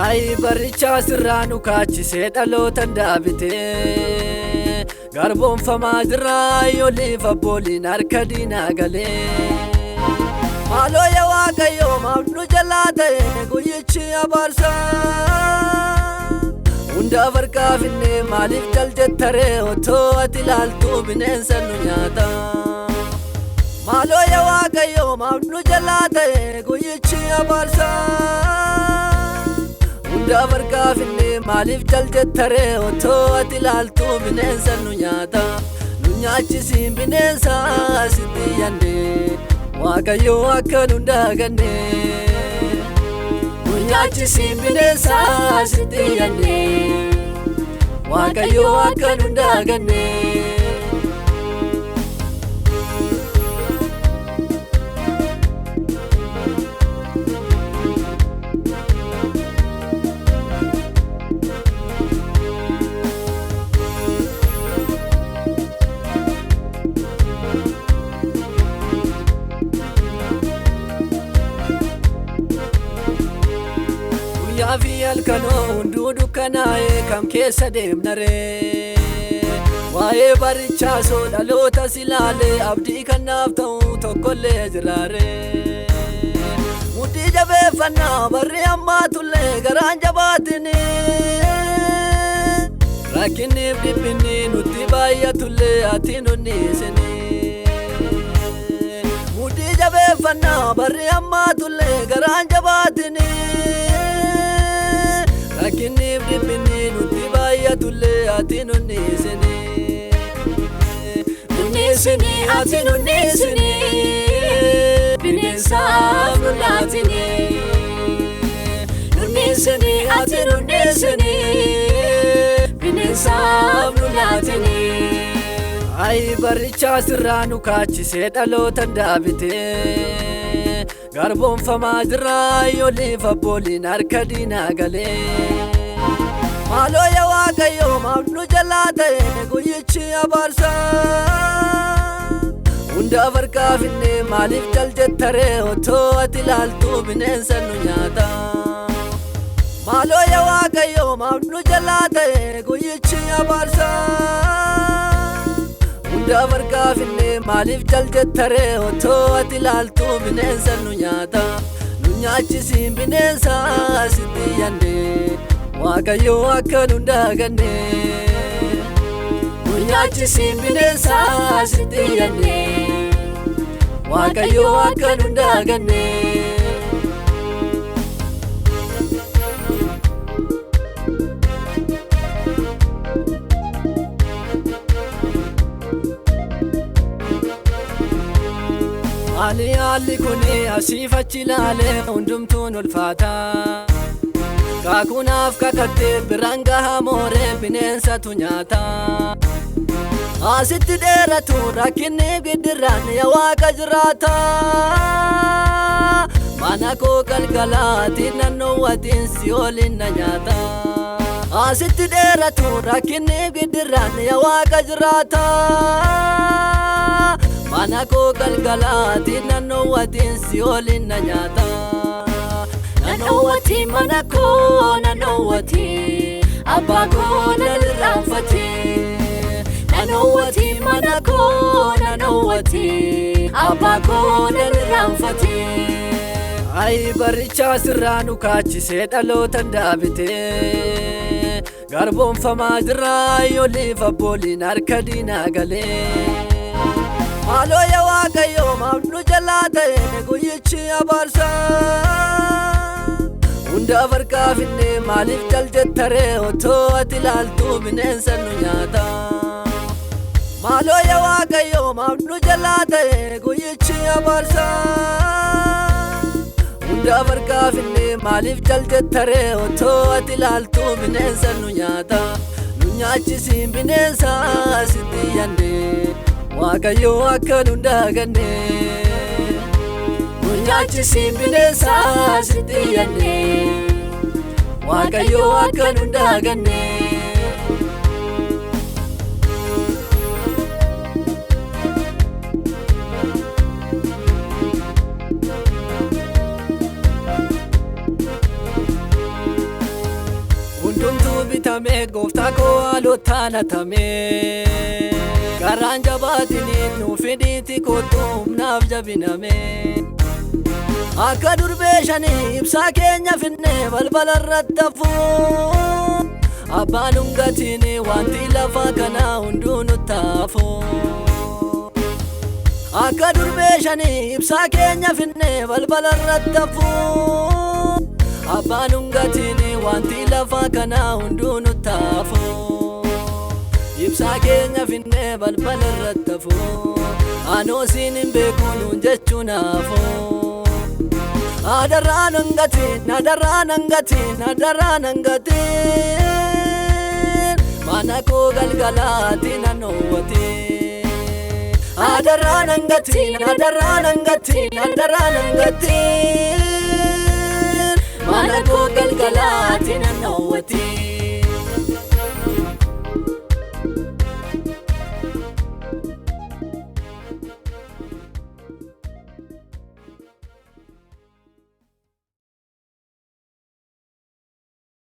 Ay baricha sirraanu kaachise dhalootan daabite garboonfamaa jira yoolifa booliin harka diinaa galee maaloo yaa Waaqayyoo maaf nu jalaa ta'e guyyichi abaarsa hundaaf harkaa finnee maaliif jaljettaree otoo ati ilaaltuu bineensa nu nyaata maaloo yaa Waaqayyoo maaf nu jalaa ta'e guyyichi abaarsa hundaaf harkaa finnee maaliif jaljettaree otoo ati ilaaltuu bineensa nu nyaata nu nyaachisiin bineensa sitti yaannee Waaqayyoo akka nu daaganne nu nyaachisiin bineensa sitti yaannee Waaqayyoo akka nu daaganne Yaafi halkanoo hunduu dukkanaa'ee kam keessa deemna ree waa'ee barichaa soo dhaloota silaalee abdii kannaaf ta'u tokkollee jiraaree mudhii jabeeffannaa barri ammaatullee garaan jabaatini rakkinniif dhiphinni nutti baay'atullee ati nunniisini mudhii jabeeffannaa barri ammaatullee garaan jabaatini rakkinniif dhiphinni nutti baay'atullee ati nunniisini nunniisini ati nunniisini bineensaaf nu laatini nunniisini ati nunniisini bineensaaf nu laatini ay barichaa sirraanu kaachisee dhalootan daabite garboonfamaa jira yoolifa booliin harka diinaa galee maaloo yaa Waaqayyoo maaf nu jalaa ta'e guyyichi abaarsa hundaaf harkaa finnee maaliif jaljettaree otoo ati ilaaltuu bineensa nu nyaata maaloo yaa Waaqayyoo maaf nu jalaa ta'e guyyichi abaarsa hundaaf harkaa finnee maaliif jaljettaree otoo ati ilaaltuu bineensa nu nyaata nu nyaachisiin bineensa sitti yaannee Waaqayyoo akka nu daaganne nu nyaachisiin bineensa sitti yaannee Waaqayyoo akka nu daaganne haalli kuni asiif achi ilaalee hundumtuun ulfaataa kaakunaaf kakattee biraan gahaa mooree bineensatu nyaata asitti dheeratu rakkinni giddirraan yaa Waaqa jiraata mana koo galgalaatiin naannoowatiin si ooliin na nyaata asitti dheeratu rakkinni giddirraan yaa Waaqa jiraata mana koo galgalaatiin naannoowatiin si ooliin na nyaata Nanowati manako nanowati abako nalirafati Nanowati manako nanowati abako nalirafati ay baricha sirraanu kaachise dhalootan daabite garboonfamaa jira yoolifa booliin harka diinaa galee maaloo yaa Waaqayyoo maaf nu jalaa ta'e guyyichi abaarsa hundaaf harkaa finnee maaliif jaljettaree otoo ati ilaaltuu bineensa nu nyaata maaloo yaa Waaqayyoo maaf nu jalaa ta'e guyyichi abaarsa hundaaf harkaa finnee maaliif jaljettaree otoo ati ilaaltuu bineensa nu nyaata nu nyaachisiin bineensa sitti yaannee Waaqayyoo akka nu daaganne nu nyaachisiin bineensa sitti yaannee waaqayyo akka nu daaganne. Hundumtuu bitamee gooftaa koo haalootaan hatamee garaan jabaatiniin nuuf hidhiiti kootu humnaaf jabinamee akka durbee shanii ibsaa keenya finnee balbala irratti hafuu abbaan hungatiin wanti lafa kanaa hunduu nutti hafuu akka durbee shanii ibsaa keenya finnee balbala irratti hafuu abbaan hungatiin wanti lafa kanaa hunduu nutti hafuu ibsaa keenya finnee balbala irratti hafuu anoo siin hin beeku nuun jechuun hafuu adarraan hangatiin adarraan hangatiin adarraan hangatiin mana koo galgalaatiin anoowwatiin adarraan hangatiin adarraan hangatiin adarraan hangatiin mana koo galgalaatiin anoowwatiin.